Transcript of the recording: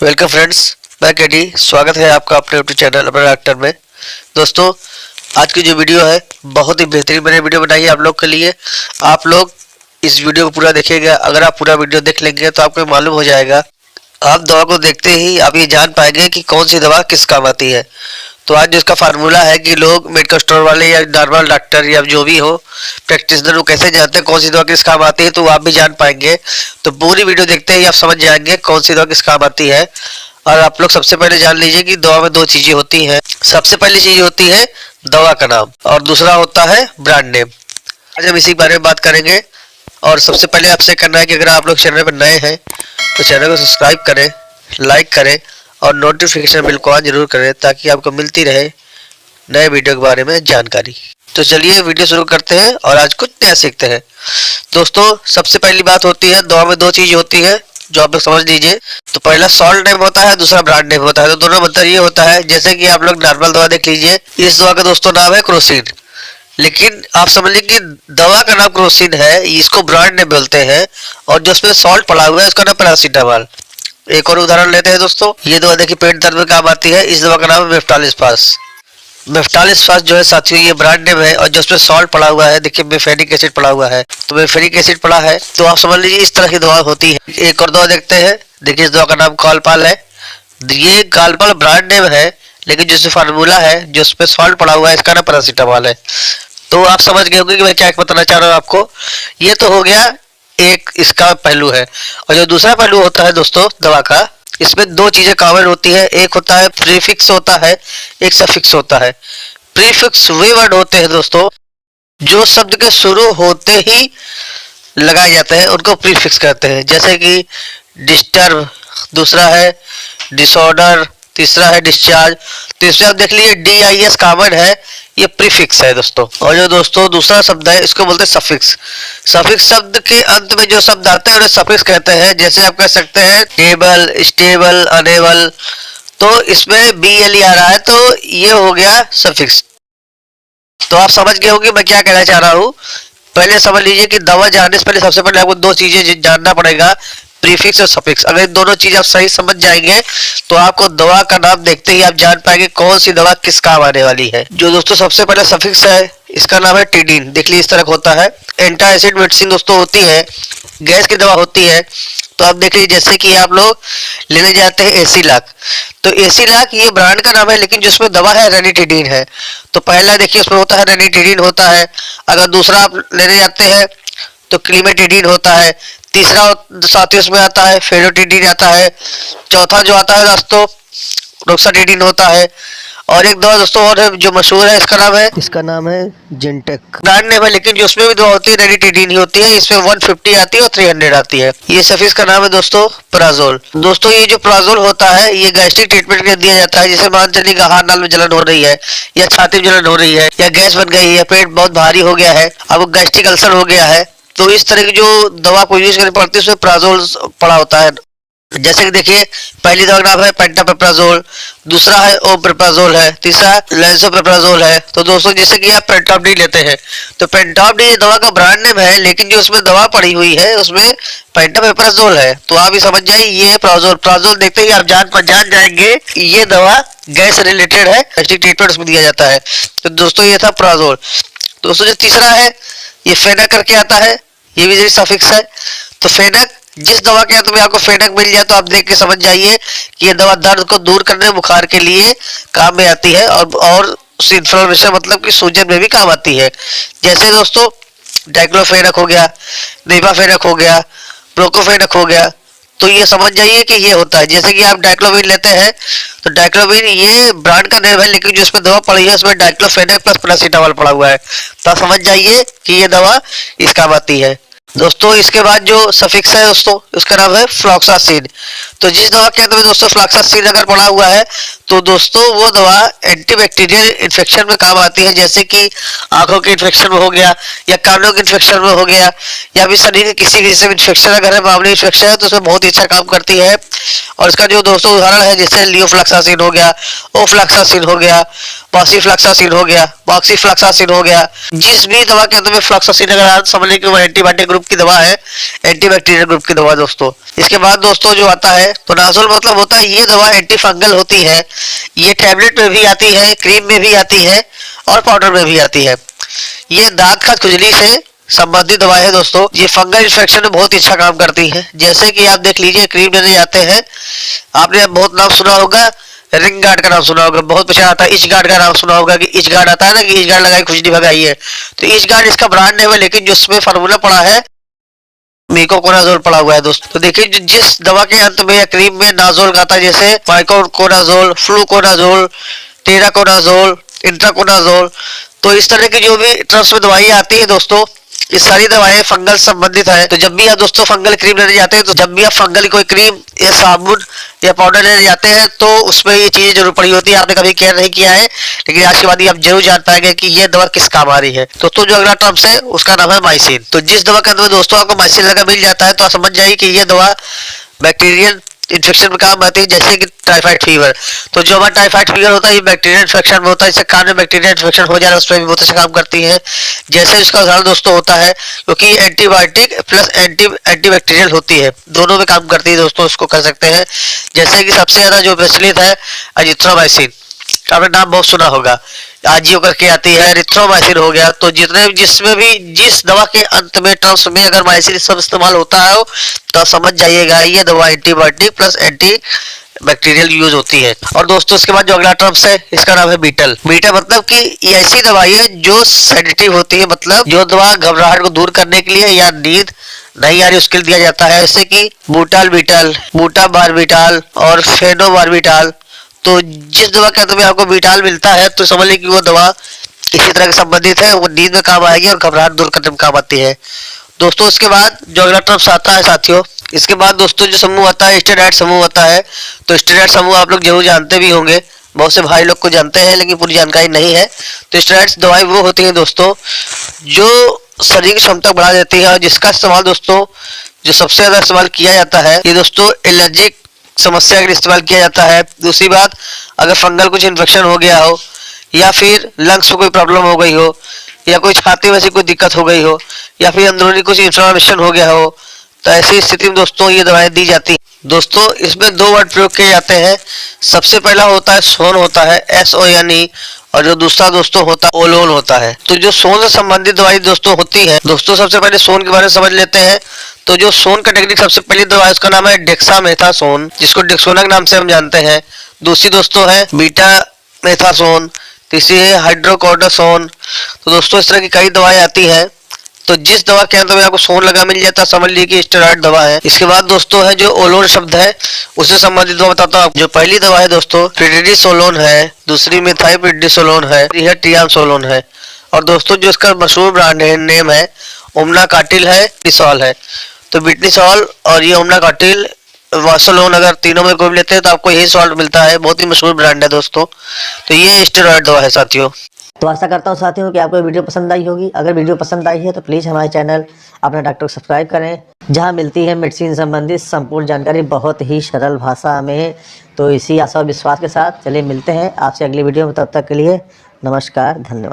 Welcome friends, मैं KD. स्वागत है आपका अपने यूट्यूब चैनल अपने डॉक्टर में। दोस्तों, आज की जो वीडियो है बहुत ही बेहतरीन मैंने वीडियो बनाई है आप लोग के लिए। आप लोग इस वीडियो को पूरा देखिएगा। अगर आप पूरा वीडियो देख लेंगे तो आपको मालूम हो जाएगा, आप दवा को देखते ही आप ये जान पाएंगे कि कौन सी दवा किस काम आती है। तो आज जिसका फार्मूला है कि लोग मेडिकल स्टोर वाले या नॉर्मल डॉक्टर या जो भी हो प्रैक्टिशनर, वो कैसे जानते हैं कौन सी दवा किस काम आती है, तो आप भी जान पाएंगे। तो पूरी वीडियो देखते ही आप समझ जाएंगे कौन सी दवा किस काम आती है। और आप लोग सबसे पहले जान लीजिए कि दवा में दो चीजें होती हैं। सबसे पहली चीज होती है दवा का नाम और दूसरा होता है ब्रांड नेम। आज हम इसी बारे में बात करेंगे। और सबसे पहले आपसे करना है कि अगर आप लोग चैनल पर नए हैं तो चैनल को सब्सक्राइब करें, लाइक करें और नोटिफिकेशन बिल को ऑन जरूर करें ताकि आपको मिलती रहे नए वीडियो के बारे में जानकारी। तो चलिए वीडियो शुरू करते हैं और आज कुछ नया सीखते हैं। दोस्तों, सबसे पहली बात होती है दवा में दो चीज होती है जो आप लोग समझ लीजिए। तो पहला सॉल्ट नेम होता है, दूसरा ब्रांड नेम होता है। तो दोनों मतलब ये होता है, जैसे कि आप लोग नॉर्मल दवा देख लीजिए, इस दवा का दोस्तों नाम है क्रोसिन, लेकिन आप समझ लीजिए कि दवा का नाम क्रोसिन है, इसको ब्रांड नेम बोलते हैं। और जो उसमें सॉल्ट पड़ा हुआ है उसका नाम पैरासीटामॉल। एक और उदाहरण लेते हैं दोस्तों, ये दवा देखिए पेट दर्द में काम आती है। इस दवा का नाम है मेफ्टालिस्पास। मेफ्टालिस्पास जो है साथियों ये ब्रांड नेम है। और जो उसमें सॉल्ट पड़ा हुआ है, देखिए मेफेनिक एसिड पड़ा हुआ है, तो मेफेनिक एसिड पड़ा है तो आप समझ लीजिए इस तरह की दवा होती है। एक और दवा देखते हैं, देखिए इस दवा का नाम कॉलपाल है। ये कॉलपाल ब्रांड नेम है, लेकिन जो फार्मूला है जो उसमें सॉल्ट पड़ा हुआ है इसका नाम पैरासीटामॉल है। तो आप समझ गए होंगे कि मैं क्या बताना चाह रहा हूँ आपको। ये तो हो गया एक इसका पहलू है। और जो दूसरा पहलू होता है दोस्तों दवा का, इसमें दो चीजें कॉमन होती है। एक होता है प्रीफिक्स होता है, एक सफिक्स होता है। प्रीफिक्स वे वर्ड होते हैं दोस्तों जो शब्द के शुरू होते ही लगाए जाते हैं, उनको प्रीफिक्स कहते हैं। जैसे कि डिस्टर्ब, दूसरा है डिसऑर्डर, तीसरा है डिस्चार्ज। तो इसमें आप देख लीजिए DIS कॉमन है, ये प्रीफिक्स है दोस्तों। और जो दोस्तों दूसरा शब्द है इसको बोलते हैं सफिक्स। सफिक्स शब्द के अंत में जो शब्द आते हैं उन्हें सफिक्स कहते हैं। जैसे आप कह सकते हैं टेबल, स्टेबल, अनेबल, तो इसमें BLE आ रहा है तो ये हो गया सफिक्स। तो आप समझ गए होंगे मैं क्या कहना चाह रहा हूँ। पहले समझ लीजिए कि दवा जानने से पहले सबसे पहले आपको दो चीजें जानना पड़ेगा, प्रीफिक्स और सफिक्स। अगर दोनों चीज आप सही समझ जाएंगे तो आपको दवा का नाम देखते ही आप जान पाएंगे कौन सी दवा किस काम आने वाली है। जो दोस्तों सबसे पहले सफिक्स है इसका नाम है टिडीन। देख लीजिए इस तरह होता है। एंटी एसिड मेडिसिन दोस्तों होती है, गैस की दवा होती है। तो आप देख लीजिए जैसे कि आप लोग लेने जाते हैं एसीलॉक, तो एसीलॉक ये ब्रांड का नाम है, लेकिन जिसमें दवा है रेनिटिडीन है। तो पहला देखिए उसमें होता है रेनिटिडीन होता है। अगर दूसरा आप लेने जाते हैं तो क्लीमेटिडीन होता है। तीसरा साथ ही उसमें आता है फेलोटिडीन आता है। चौथा जो आता है दोस्तों रोक्साटिडीन होता है। और एक दवा दोस्तों और है जो मशहूर है, इसका नाम है जेंटेक। ब्रांड नेम है, लेकिन जो उसमें भी दवा होती है रेनिटिडीन ही होती है। इसमें 150 आती है और 300 आती है। ये सफिक्स का नाम है दोस्तों प्राजोल। दोस्तों ये जो प्राजोल होता है ये गैस्ट्रिक ट्रीटमेंट के दिया जाता है। जैसे मान चलिए आहार नाल में जलन हो रही है, या छाती में जलन हो रही है, या गैस बन गई है, पेट बहुत भारी हो गया है, अब गैस्ट्रिक अल्सर हो गया है, तो इस तरह की जो दवा को यूज करनी पड़ती है उसमें प्राजोल पड़ा होता है। जैसे कि देखिए पहली दवा का नाम है पेंटापेप्राजोल, दूसरा है ओमेप्राजोल है, तीसरा लेंसोपेप्राजोल है। तो दोस्तों जैसे कि आप पेंटाप-डी लेते हैं तो पेंटाप-डी दवा का ब्रांड नेम है, लेकिन जो उसमें दवा पड़ी हुई है उसमें पेंटापेप्राजोल है। तो आप ही समझ जाइए ये प्राजोल। प्राजोल देखते ही आप जान जाएंगे ये दवा गैस रिलेटेड है, गैस्ट्रिक ट्रीटमेंट उसमें दिया जाता है। तो दोस्तों ये था प्राजोल। दोस्तों जो तीसरा है ये फेनक करके आता है, ये भी सफिक्स है। तो फेनक, जिस दवा के अंत में आपको फेनक मिल जाए तो आप देख के समझ जाइए कि ये दवा दर्द को दूर करने, बुखार के लिए काम में आती है और इन्फ्लेमेशन मतलब कि सूजन में भी काम आती है। जैसे दोस्तों डाइक्लोफेनक हो गया, नेवाफेनक हो गया, प्रोकोफेनक हो गया। तो ये समझ जाइए कि ये होता है। जैसे कि आप डाइक्लोविन लेते हैं तो डाइक्लोविन ये ब्रांड का नेम है, लेकिन जो इसमें दवा पड़ी है उसमें डाइक्लोफेनक प्लस पैरासीटामॉल पड़ा हुआ है। तो आप समझ जाइए कि ये दवा इस काम आती है। दोस्तों इसके बाद जो सफिक्स है दोस्तों उसका नाम है फ्लॉक्सासिन। तो जिस दवा के अंदर में दोस्तों फ्लॉक्सासिन अगर पड़ा हुआ है तो दोस्तों वो दवा एंटीबैक्टीरियल इन्फेक्शन में काम आती है, जैसे कि आंखों के इन्फेक्शन में हो गया या कानों के इन्फेक्शन में हो गया या फिर शरीर के किसी भी इन्फेक्शन अगर है, मामूली इन्फेक्शन है तो उसमें बहुत ही अच्छा काम करती है। और इसका जो दोस्तों उदाहरण है जैसे लियोफ्लैक्सासिन हो गया, ओफ्लैक्सासिन हो गया, पॉक्सीफ्लैक्सासिन हो गया, पॉक्सीफ्लैक्सासिन हो गया। जिस भी दवा के अंदर में फ्लैक्सासिन अगर आप समझ लें कि वो एंटीबायोटिक ग्रुप की दवा है, एंटीबैक्टीरियल ग्रुप की दवा दोस्तों। इसके बाद दोस्तों जो आता है कोनाजोल, मतलब होता है ये दवा एंटी फंगल होती है। ये टैबलेट में भी आती है, क्रीम में भी आती है और पाउडर में भी आती है। ये दांत का खुजली से संबंधित दवा है दोस्तों। ये फंगल इन्फेक्शन में बहुत ही अच्छा काम करती है। जैसे कि आप देख लीजिए क्रीम लेने जाते हैं, आपने बहुत नाम सुना होगा, रिंग गार्ड का नाम सुना होगा, बहुत पहचान आता है। इच गार्ड का नाम सुना होगा कि इच गार्ड आता है ना, कि इच गार्ड लगाई खुजली भगाई है, तो इच गार्ड इसका ब्रांड नेम है, लेकिन जो उसमें फार्मूला पड़ा है मिकोकोनाजोल पड़ा हुआ है दोस्तों। तो देखिए जिस दवा के अंत में या क्रीम में नाजोल आता है, जैसे माइकोकोनाजोल, फ्लूकोनाजोल, टेराकोनाजोल, इंट्राकोनाजोल, तो इस तरह की जो भी टर्म्स में दवाइयाँ आती है दोस्तों, ये सारी दवाएं फंगल संबंधित है। तो जब भी आप दोस्तों फंगल क्रीम लेने जाते हैं, तो जब भी आप फंगल कोई क्रीम या साबुन या पाउडर लेने जाते हैं तो उसमें ये चीजें जरूर पड़ी होती है। आपने कभी केयर नहीं किया है, लेकिन आज के बाद आप जरूर जान पाएंगे कि ये दवा किस काम आ रही है। दोस्तों जो अगला टर्म्स है उसका नाम है माइसिन। तो जिस दवा के अंदर दोस्तों आपको माइसिन लगा मिल जाता है, तो आप समझ जाइए कि ये दवा बैक्टीरियल इन्फेक्शन में काम आती है, जैसे कि टाइफाइड फीवर। तो जो हमारा टाइफाइड फीवर होता है ये बैक्टीरियल इन्फेक्शन में होता है। इससे कान में बैक्टीरियल इन्फेक्शन हो जाए उसमें भी बहुत अच्छा काम करती है। जैसे इसका उदाहरण दोस्तों होता है, क्योंकि एंटीबायोटिक प्लस एंटीबैक्टीरियल होती है, दोनों में काम करती है दोस्तों, इसको कर सकते हैं। जैसे कि सबसे ज्यादा जो प्रचलित है अजिथ्रोमाइसिन, आपने नाम बहुत सुना होगा, आजियो करके आती है, एरिथ्रोमाइसिन हो गया। तो जिसमें भी जिस दवा के अंत में टर्म्स में अगर माइसिन सब इस्तेमाल होता है तो समझ जाइएगा ये दवा antibiotic plus anti bacterial use होती है। और दोस्तों इसके बाद जो अगला टर्म्स है इसका नाम है बीटल। बीटल मतलब कि ये ऐसी दवाई है जो सेडेटिव होती है, मतलब जो दवा घबराहट को दूर करने के लिए या नींद नहीं आ रही उसके लिए दिया जाता है, जैसे कि बूटाल बीटल, बूटा बारबिटाल और फेनोबारबिटाल। तो जिस दवा के अंदर में आपको बीटाल मिलता है तो समझ लीजिए कि वो दवा इसी तरह के संबंधित है, वो नींद में काम आएगी और घबराहट दूर करने में काम आती है दोस्तों। इसके बाद जो अगला टर्म्स आता है साथियों, इसके बाद दोस्तों जो समूह आता है स्टेरॉइड समूह आता है। तो स्टेरॉइड समूह आप लोग जरूर जानते भी होंगे, बहुत से भाई लोग को जानते हैं लेकिन पूरी जानकारी नहीं है। तो स्टेरॉइड्स दवाई वो होती है दोस्तों जो शरीर की क्षमता बढ़ा देती है, और जिसका इस्तेमाल दोस्तों जो सबसे ज्यादा इस्तेमाल किया जाता है ये दोस्तों एलर्जिक समस्या के लिए इस्तेमाल किया जाता है। दूसरी बात, अगर फंगल कुछ इन्फेक्शन हो गया हो या फिर लंग्स में कोई प्रॉब्लम हो गई हो या कोई छाती में से कोई दिक्कत हो गई हो या फिर अंदरूनी कुछ इन्फ्लेमेशन हो गया हो, तो ऐसी स्थिति में दोस्तों ये दवाएं दी जाती हैं। दोस्तों इसमें दो वर्ड प्रयोग किए जाते हैं। सबसे पहला होता है सोन होता है, SONE, और जो दूसरा दोस्तों होता है ओलोन होता है। तो जो सोन से संबंधित दवाई दोस्तों होती है, दोस्तों सबसे पहले सोन के बारे में समझ लेते हैं। तो जो सोन कैटेगरी सबसे पहली दवा है उसका नाम है डेक्सामेथासोन, जिसको डेक्सोना के नाम से हम जानते हैं। दूसरी दोस्तों है बीटा मेथासोन, तीसरी है हाइड्रोकोर्टिसोन। तो दोस्तों इस तरह की कई दवाएं आती हैं। तो जिस दवा के अंदर में आपको सोन लगा मिल जाता है समझ लीजिए कि स्टेरॉइड दवा है। इसके बाद दोस्तों है जो ओलोन शब्द है उससे संबंधित दवा बताता हूँ। जो पहली दवा है दोस्तों प्रिडिसोलोन है, दूसरी मिथाइलप्रिडिसोलोन है, यह ट्रियामसोलोन है। और दोस्तों जो इसका मशहूर ब्रांड नेम है ओमनाकाटिल है, बिटनिसॉल है। तो बिटनिसॉल और ये ओमनाकाटिल वासोलोन अगर तीनों में कोई भी लेते हैं तो आपको यही सॉल्ट मिलता है, बहुत ही मशहूर ब्रांड है दोस्तों। तो ये स्टेरॉइड दवा है साथियों। तो आशा करता हूँ साथियों कि आपको वीडियो पसंद आई होगी। अगर वीडियो पसंद आई है तो प्लीज़ हमारे चैनल अपना डॉक्टर को सब्सक्राइब करें, जहां मिलती है मेडिसिन संबंधित संपूर्ण जानकारी बहुत ही सरल भाषा में। तो इसी आशा और विश्वास के साथ चलिए मिलते हैं आपसे अगली वीडियो में, तब तक के लिए नमस्कार, धन्यवाद।